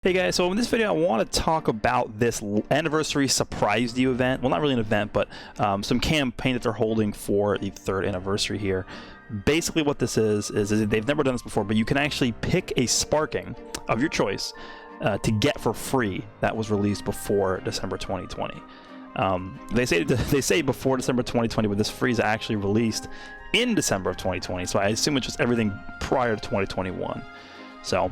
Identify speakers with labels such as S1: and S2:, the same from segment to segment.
S1: Hey guys, so in this video I want to talk about this anniversary surprise you event. Well, not really an event, but some campaign that they're holding for the 3rd anniversary here. Basically what this is they've never done this before, but you can actually pick a sparking of your choice to get for free that was released before December 2020. They say before December 2020, but this free is actually released in December of 2020, so I assume it's just everything prior to 2021. So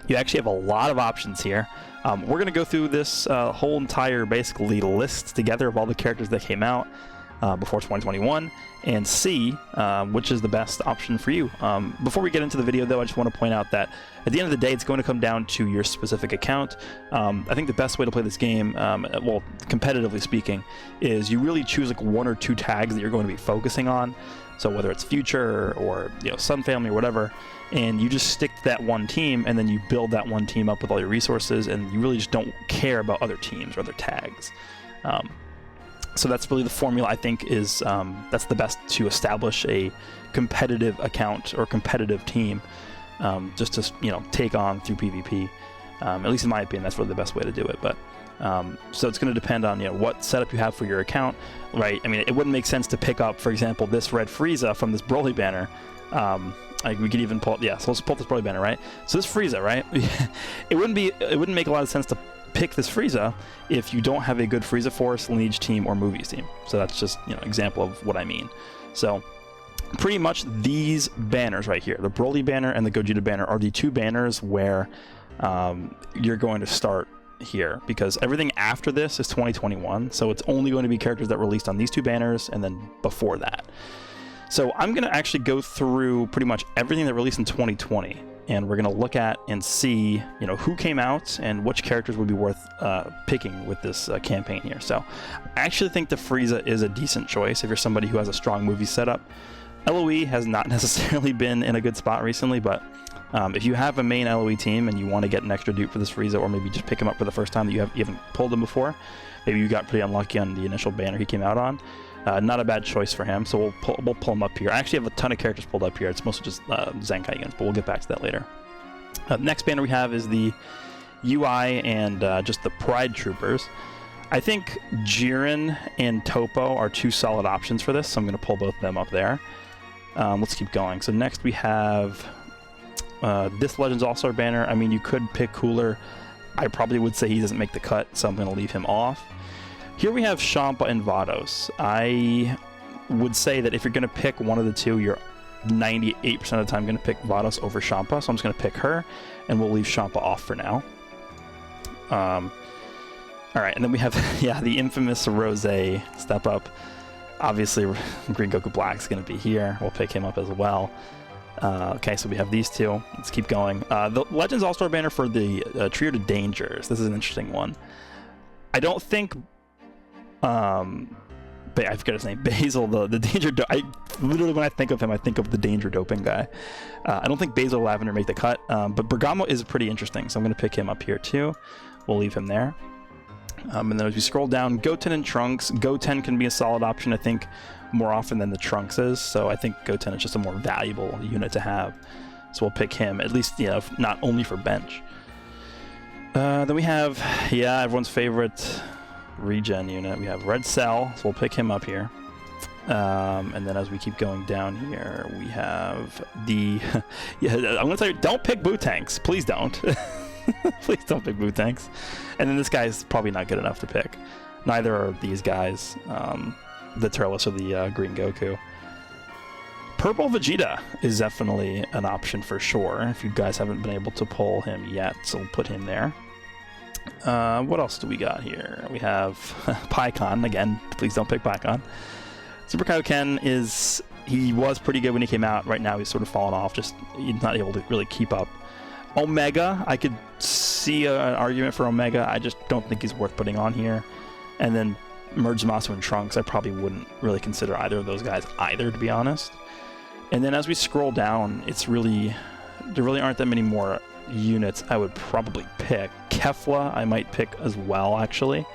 S1: you actually have a lot of options here. We're going to go through this whole entire basically list together of all the characters that came out before 2021 and see which is the best option for you. Before we get into the video though, I just want to point out that at the end of the day it's going to come down to your specific account. I think the best way to play this game, well, competitively speaking, is you really choose like 1 or 2 tags that you're going to be focusing on. So whether it's Future or Sun Family or whatever, and you just stick to that one team and then you build that one team up with all your resources, and you really just don't care about other teams or other tags. So that's really the formula I think is that's the best to establish a competitive account or competitive team, just to take on through PvP. At least in my opinion, that's really the best way to do it. But so it's going to depend on what setup you have for your account, right? I mean, it wouldn't make sense to pick up, for example, this red Frieza from this Broly banner. We could even pull, so let's pull this Broly banner, right? So this Frieza, right? it wouldn't make a lot of sense to pick this Frieza if you don't have a good Frieza Force, Lineage team, or Movies team. So that's just example of what I mean. So pretty much these banners right here, the Broly banner and the Gogeta banner, are the 2 banners where you're going to start here, because everything after this is 2021, so it's only going to be characters that released on these 2 banners and then before that. So I'm going to actually go through pretty much everything that released in 2020, and we're going to look at and see who came out and which characters would be worth picking with this campaign here. So I actually think the Frieza is a decent choice if you're somebody who has a strong movie setup. LOE has not necessarily been in a good spot recently, but if you have a main LOE team and you want to get an extra dupe for this Frieza, or maybe just pick him up for the first time that you haven't pulled him before, maybe you got pretty unlucky on the initial banner he came out on, not a bad choice for him. So we'll pull him up here. I actually have a ton of characters pulled up here. It's mostly just Zenkai Units, but we'll get back to that later. Next banner we have is the UI and just the Pride Troopers. I think Jiren and Topo are 2 solid options for this, so I'm going to pull both of them up there. Let's keep going. So next we have this Legends All-Star banner. I mean, you could pick Cooler. I probably would say he doesn't make the cut, so I'm going to leave him off. Here we have Champa and Vados. I would say that if you're going to pick one of the 2, you're 98% of the time going to pick Vados over Champa, so I'm just going to pick her, and we'll leave Champa off for now. Alright, and then we have the infamous Rose step up. Obviously, Green Goku Black is going to be here. We'll pick him up as well. Okay, so we have these 2. Let's keep going. The Legends All-Star banner for the Trio to Dangers. This is an interesting one. I don't think I forget his name. Basil, the Danger. Literally, when I think of him, I think of the Danger Doping guy. I don't think Basil Lavender make the cut, but Bergamo is pretty interesting, so I'm going to pick him up here too. We'll leave him there. And then as we scroll down, Goten and Trunks. Goten can be a solid option, I think, more often than the Trunks is. So I think Goten is just a more valuable unit to have. So we'll pick him, at least, not only for bench. Then we have, everyone's favorite regen unit. We have Red Cell, so we'll pick him up here. And then as we keep going down here, we have the I'm gonna tell you, don't pick Boo Tanks, please don't. Please don't pick Boo Tanks. And then this guy's probably not good enough to pick. Neither are these guys, the Turles or the Green Goku. Purple Vegeta is definitely an option for sure if you guys haven't been able to pull him yet, so we'll put him there. What else do we got here? We have Pikkon. Again, please don't pick Pikkon. Super Kaioken he was pretty good when he came out. Right now he's sort of fallen off, he's not able to really keep up. Omega, I could see an argument for Omega. I just don't think he's worth putting on here. And then Merge Zamasu and Trunks, I probably wouldn't really consider either of those guys either, to be honest. And then as we scroll down, there really aren't that many more units I would probably pick. Kefla I might pick as well, actually.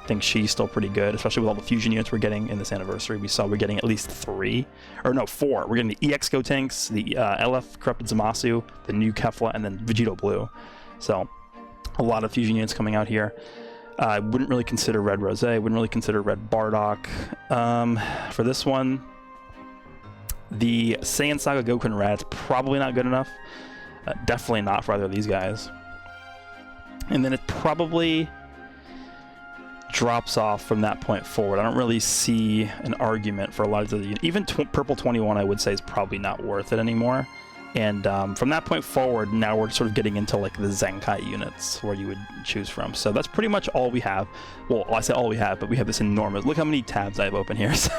S1: I think she's still pretty good, especially with all the fusion units we're getting in this anniversary. We're getting at least 3, or no, 4. We're getting the EX Gotenks, the LF Corrupted Zamasu, the new Kefla, and then Vegito Blue. So A lot of fusion units coming out here. I wouldn't really consider Red Rose, wouldn't really consider Red Bardock. For this one, the Saiyan Saga Goku and Rad's probably not good enough. Definitely not for either of these guys. And then it probably drops off from that point forward. I don't really see an argument for a lot of the... Even Purple 21, I would say, is probably not worth it anymore. And from that point forward, now we're sort of getting into like the Zenkai units where you would choose from. So that's pretty much all we have. Well, I say all we have, but we have this enormous... Look how many tabs I have open here. So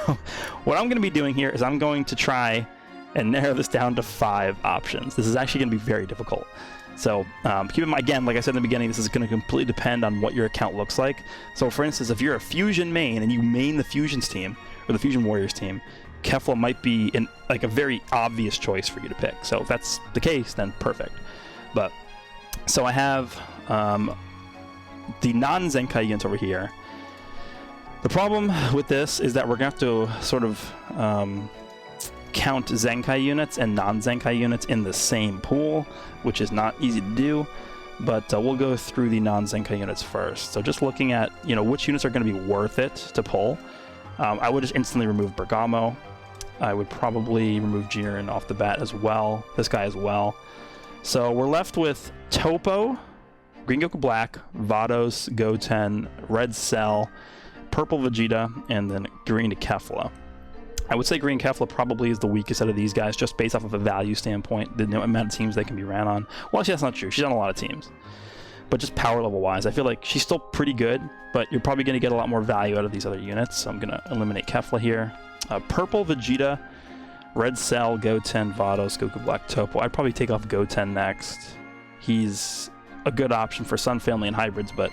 S1: what I'm going to be doing here is I'm going to try and narrow this down to 5 options. This is actually going to be very difficult. So keep in mind, again, like I said in the beginning, this is going to completely depend on what your account looks like. So for instance, if you're a Fusion main and you main the Fusions team, or the Fusion Warriors team, Kefla might be like a very obvious choice for you to pick. So if that's the case, then perfect. But so I have the non-Zenkai units over here. The problem with this is that we're going to have to sort of count Zenkai units and non-Zenkai units in the same pool, which is not easy to do. But we'll go through the non-Zenkai units first. So just looking at, you know, which units are going to be worth it to pull. I would just instantly remove Bergamo. I would probably remove Jiren off the bat as well. This guy as well. So we're left with Topo, Green Goku Black, Vados, Goten, Red Cell, Purple Vegeta, and then Green Kefla. I would say Green Kefla probably is the weakest out of these guys, just based off of a value standpoint, the amount of teams they can be ran on. Well, actually, that's not true. She's on a lot of teams. But just power level wise, I feel like she's still pretty good, but you're probably going to get a lot more value out of these other units. So I'm going to eliminate Kefla here. Purple Vegeta, Red Cell, Goten, Vados, Goku Black, Topo. I'd probably take off Goten next. He's a good option for Sun Family and hybrids, but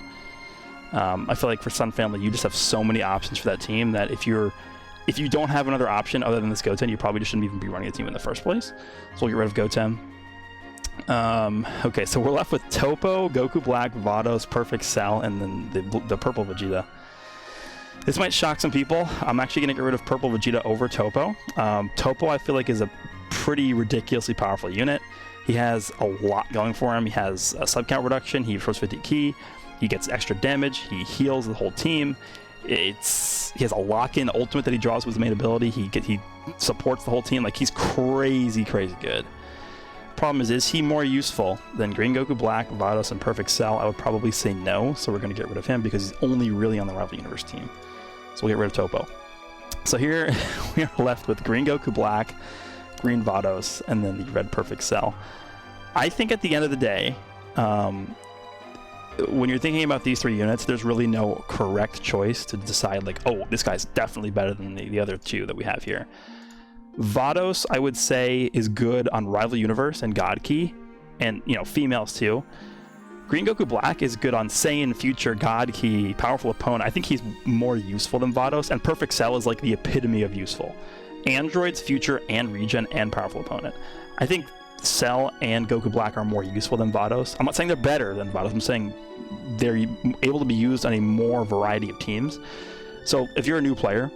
S1: I feel like for Sun Family, you just have so many options for that team that if you don't have another option other than this Goten, you probably just shouldn't even be running a team in the first place. So we'll get rid of Goten. Okay, so we're left with Topo, Goku Black, Vados, Perfect Cell, and then the Purple Vegeta. This might shock some people. I'm actually going to get rid of Purple Vegeta over Topo. Topo, I feel like, is a pretty ridiculously powerful unit. He has a lot going for him. He has a sub count reduction. He restores 50 ki. He gets extra damage. He heals the whole team. He has a lock-in ultimate that he draws with his main ability. He supports the whole team. Like, he's crazy good. Problem is he more useful than Green Goku Black, Vados, and Perfect Cell? I would probably say no, so we're going to get rid of him because he's only really on the Rival Universe team. So we'll get rid of Topo. So here we are left with Green Goku Black, Green Vados, and then the Red Perfect Cell. I think at the end of the day, when you're thinking about these 3 units, there's really no correct choice to decide, like, oh, this guy's definitely better than the other 2 that we have here. Vados, I would say, is good on Rival Universe and God Key, and, you know, females too. Green Goku Black is good on Saiyan, Future, God Key, Powerful Opponent. I think he's more useful than Vados, and Perfect Cell is like the epitome of useful. Androids, Future, and Regen, and Powerful Opponent. I think Cell and Goku Black are more useful than Vados. I'm not saying they're better than Vados, I'm saying they're able to be used on a more variety of teams. So if you're a new player,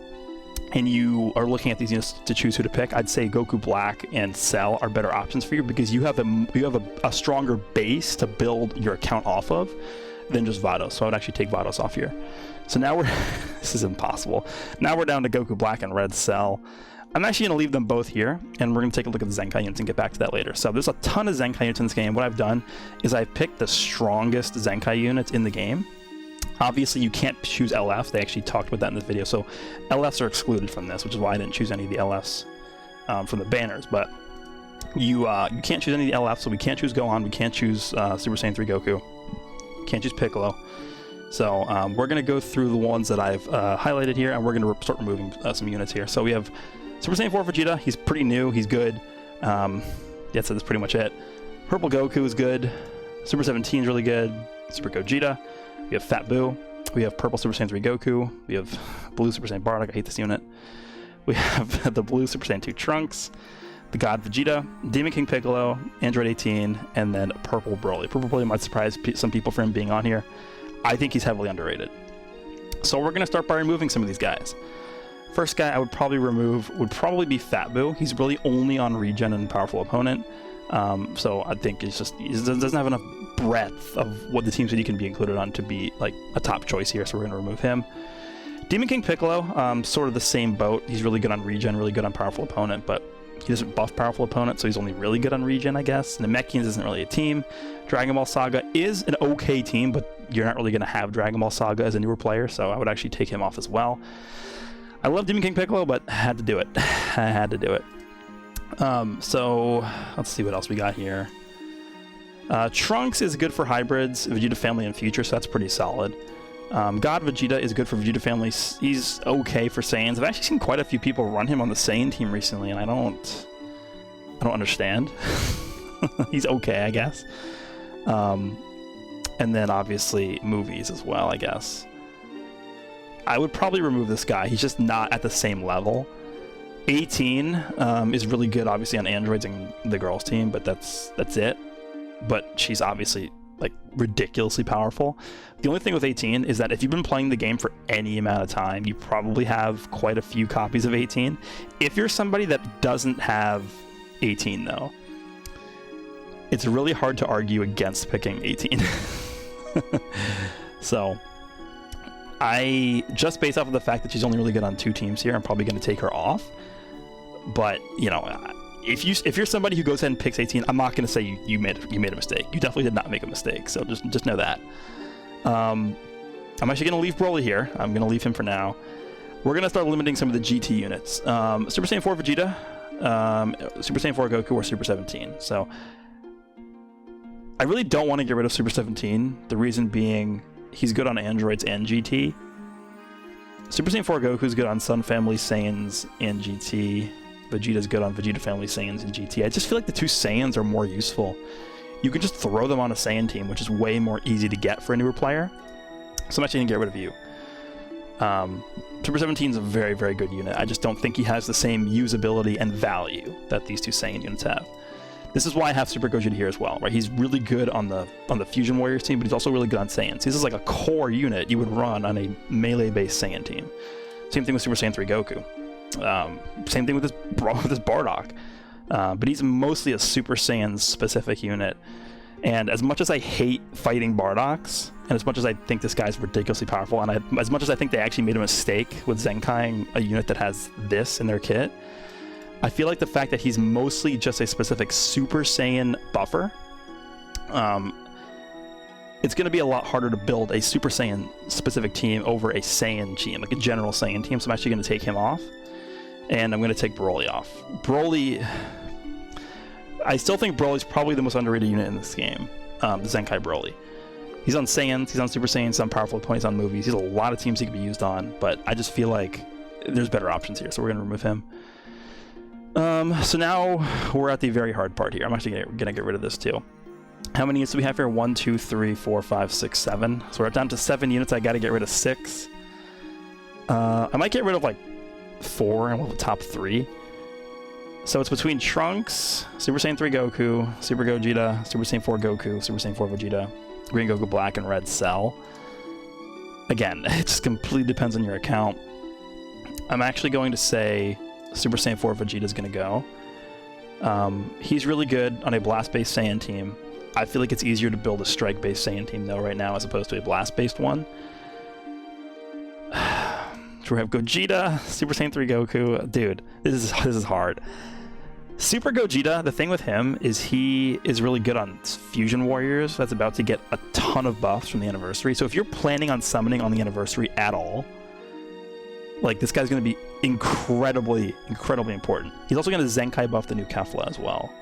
S1: and you are looking at these units to choose who to pick, I'd say Goku Black and Cell are better options for you because you have a stronger base to build your account off of than just Vados. So I would actually take Vados off here. So now this is impossible. Now we're down to Goku Black and Red Cell. I'm actually going to leave them both here, and we're going to take a look at the Zenkai units and get back to that later. So there's a ton of Zenkai units in this game. What I've done is I've picked the strongest Zenkai units in the game. Obviously, you can't choose LF. They actually talked about that in this video. So LFs are excluded from this, which is why I didn't choose any of the LFs from the banners. But you can't choose any of the LFs, so we can't choose Gohan. We can't choose Super Saiyan 3 Goku. Can't choose Piccolo. So we're going to go through the ones that I've highlighted here, and we're going to start removing some units here. So we have Super Saiyan 4 Vegeta. He's pretty new. He's good. Yeah, so that's pretty much it. Purple Goku is good. Super 17 is really good. Super Gogeta. We have Fat Boo. We have Purple Super Saiyan 3 Goku. We have Blue Super Saiyan Bardock. I hate this unit. We have the Blue Super Saiyan 2 Trunks, the God Vegeta, Demon King Piccolo, Android 18, and then Purple Broly. Purple Broly might surprise some people for him being on here. I think he's heavily underrated. So we're going to start by removing some of these guys. First guy I would probably remove would probably be Fat Boo. He's really only on Regen and Powerful Opponent. So I think he doesn't have enough breadth of what the teams that he can be included on to be like a top choice here, so we're going to remove him. Demon King Piccolo, sort of the same boat. He's really good on regen, really good on powerful opponent, but he doesn't buff powerful opponent, so he's only really good on regen, I guess. Namekians isn't really a team. Dragon Ball Saga is an okay team, but you're not really going to have Dragon Ball Saga as a newer player, so I would actually take him off as well. I love Demon King Piccolo, but I had to do it. I had to do it. So let's see what else we got here. Trunks is good for hybrids, Vegeta Family and Future, so that's pretty solid. God Vegeta is good for Vegeta Family. He's okay for Saiyans. I've actually seen quite a few people run him on the Saiyan team recently, and I don't understand. He's okay, I guess. And then obviously movies as well, I guess. I would probably remove this guy. He's just not at the same level. 18 is really good, obviously, on androids and the girls team, but that's it. But she's obviously like ridiculously powerful. The only thing with 18 is that if you've been playing the game for any amount of time, you probably have quite a few copies of 18. If you're somebody that doesn't have 18 though, it's really hard to argue against picking 18. So I, just based off of the fact that she's only really good on 2 teams here, I'm probably going to take her off. But you know, if you're somebody who goes ahead and picks 18, I'm not going to say you made a mistake. You definitely did not make a mistake. So just know that. I'm actually going to leave Broly here. I'm going to leave him for now. We're going to start limiting some of the GT units. Super Saiyan 4 Vegeta, Super Saiyan 4 Goku, or Super 17. So I really don't want to get rid of Super 17. The reason being he's good on androids and GT. Super Saiyan 4 Goku is good on Sun Family Saiyans and GT. Vegeta's good on Vegeta Family Saiyans and GT. I just feel like the 2 Saiyans are more useful. You can just throw them on a Saiyan team, which is way more easy to get for a newer player. So I'm actually going to get rid of you. Super 17 is a very, very good unit. I just don't think he has the same usability and value that these 2 Saiyan units have. This is why I have Super Gogeta here as well, right? He's really good on the Fusion Warriors team, but he's also really good on Saiyans. This is like a core unit you would run on a melee-based Saiyan team. Same thing with Super Saiyan 3 Goku. Same thing with this Bardock. But he's mostly a Super Saiyan specific unit. And as much as I hate fighting Bardocks, and as much as I think this guy's ridiculously powerful, and as much as I think they actually made a mistake with Zenkaiing a unit that has this in their kit, I feel like the fact that he's mostly just a specific Super Saiyan buffer, it's going to be a lot harder to build a Super Saiyan specific team over a Saiyan team, like a general Saiyan team, so I'm actually going to take him off. And I'm going to take Broly off. Broly, I still think Broly's probably the most underrated unit in this game, the Zenkai Broly. He's on Saiyans, he's on Super Saiyans, he's on powerful opponents, on movies. He's a lot of teams he could be used on, but I just feel like there's better options here, so we're going to remove him. So now we're at the very hard part here. I'm actually going to get rid of this too. How many units do we have here? 1, 2, 3, 4, 5, 6, 7. So we're down to 7 units. I got to get rid of 6. I might get rid of like 4 and we'll have the top 3. So it's between Trunks, Super Saiyan 3 Goku, Super Gogeta, Super Saiyan 4 Goku, Super Saiyan 4 Vegeta, Green Goku Black, and Red Cell. Again, it just completely depends on your account. I'm actually going to say Super Saiyan 4 Vegeta is going to go. He's really good on a Blast-based Saiyan team. I feel like it's easier to build a Strike-based Saiyan team though right now as opposed to a Blast-based one. So we have Gogeta, Super Saiyan 3 Goku. Dude, this is hard. Super Gogeta, the thing with him is he is really good on Fusion Warriors. That's about to get a ton of buffs from the anniversary. So if you're planning on summoning on the anniversary at all, like this guy's going to be incredibly, incredibly important. He's also going to Zenkai buff the new Kefla as well.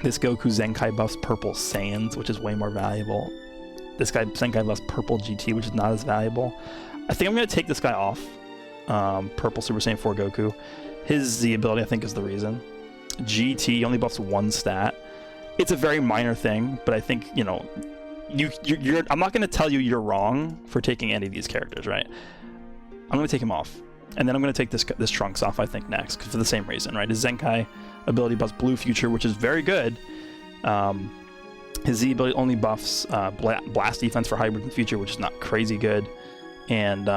S1: This Goku Zenkai buffs purple Saiyans, which is way more valuable. This guy Zenkai buffs purple GT, which is not as valuable. I think I'm going to take this guy off. Purple Super Saiyan 4 Goku. His Z ability, I think, is the reason. GT only buffs 1 stat. It's a very minor thing, but I think, you know, you're I'm not going to tell you you're wrong for taking any of these characters, right? I'm going to take him off. And then I'm going to take this Trunks off, I think, next, for the same reason, right? His Zenkai ability buffs Blue Future, which is very good. His Z ability only buffs Blast Defense for Hybrid in the Future, which is not crazy good. And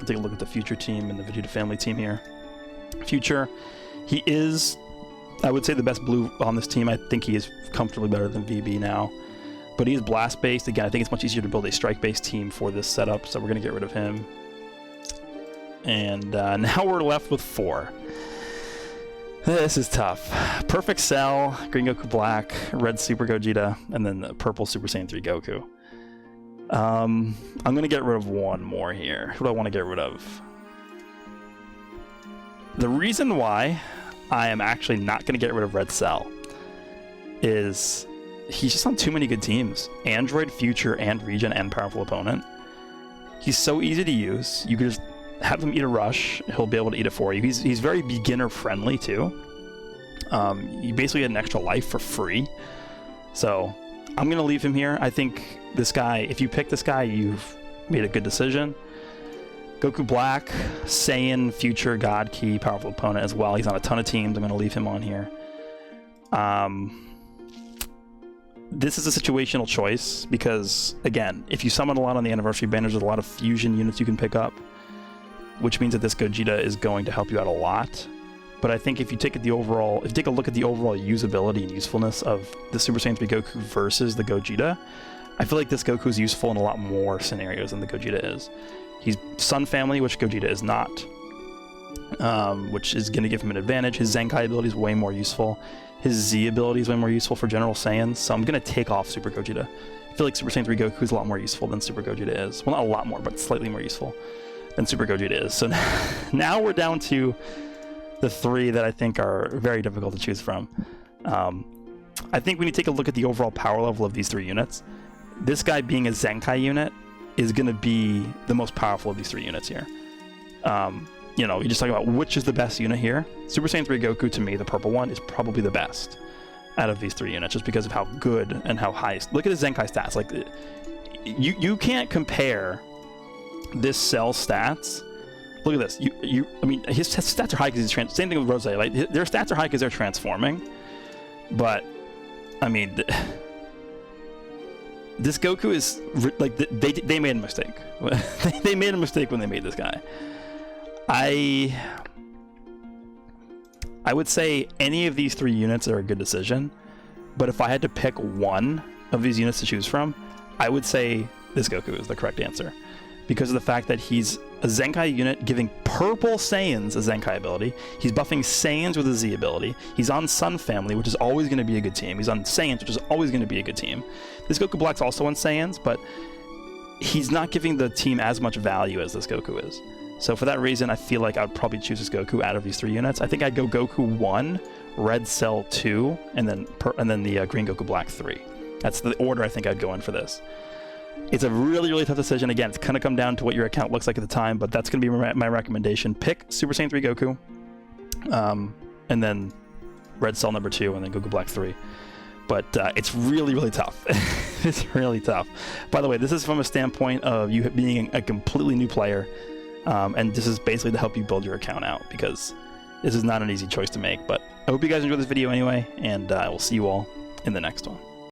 S1: take a look at the Future team and the Vegeta Family team here. Future, he is I would say the best blue on this team. I think he is comfortably better than VB now. But he is blast-based. Again, I think it's much easier to build a strike-based team for this setup, so we're going to get rid of him. And now we're left with 4. This is tough. Perfect Cell, Green Goku Black, Red Super Gogeta, and then the Purple Super Saiyan 3 Goku. I'm going to get rid of one more here. Who do I want to get rid of? The reason why I am actually not going to get rid of Red Cell is he's just on too many good teams. Android, Future, and Regen, and Powerful Opponent. He's so easy to use. You could just have him eat a rush. He'll be able to eat it for you. He's very beginner friendly too. You basically get an extra life for free. So I'm going to leave him here. I think this guy, if you pick this guy, you've made a good decision. Goku Black, Saiyan, Future, God Key, Powerful Opponent as well. He's on a ton of teams. I'm going to leave him on here. This is a situational choice because, again, if you summon a lot on the anniversary banners, there's a lot of fusion units you can pick up, which means that this Gogeta is going to help you out a lot. But I think if you take a look at the overall usability and usefulness of the Super Saiyan 3 Goku versus the Gogeta, I feel like this Goku is useful in a lot more scenarios than the Gogeta is. He's Sun Family, which Gogeta is not, which is going to give him an advantage. His Zenkai ability is way more useful. His Z ability is way more useful for General Saiyans, so I'm going to take off Super Gogeta. I feel like Super Saiyan 3 Goku is a lot more useful than Super Gogeta is. Well, not a lot more, but slightly more useful than Super Gogeta is. So now we're down to the 3 that I think are very difficult to choose from. I think when you take a look at the overall power level of these 3 units, this guy being a Zenkai unit is going to be the most powerful of these 3 units here. You know, you're just talking about which is the best unit here. Super Saiyan 3 Goku, to me, the purple one, is probably the best out of these 3 units, just because of how good and how high. Look at his Zenkai stats. Like, you can't compare this Cell stats. Look at this. I mean, his stats are high because he's same thing with Rose. Like, their stats are high because they're transforming. But, I mean, this Goku is like they made a mistake. They made a mistake when they made this guy. I would say any of these 3 units are a good decision, but if I had to pick one of these units to choose from, I would say this Goku is the correct answer, because of the fact that he's a Zenkai unit giving Purple Saiyans a Zenkai ability. He's buffing Saiyans with a Z ability. He's on Sun Family, which is always going to be a good team. He's on Saiyans, which is always going to be a good team. This Goku Black's also on Saiyans, but he's not giving the team as much value as this Goku is. So for that reason, I feel like I would probably choose this Goku out of these 3 units. I think I'd go Goku 1, Red Cell 2, and then the Green Goku Black 3. That's the order I think I'd go in for this. It's a really, really tough decision. Again, it's going to come down to what your account looks like at the time, but that's going to be my recommendation. Pick Super Saiyan 3 Goku, and then Red Cell number 2, and then Goku Black 3. But it's really, really tough. It's really tough. By the way, this is from a standpoint of you being a completely new player. And this is basically to help you build your account out, because this is not an easy choice to make. But I hope you guys enjoyed this video anyway, and I will see you all in the next one.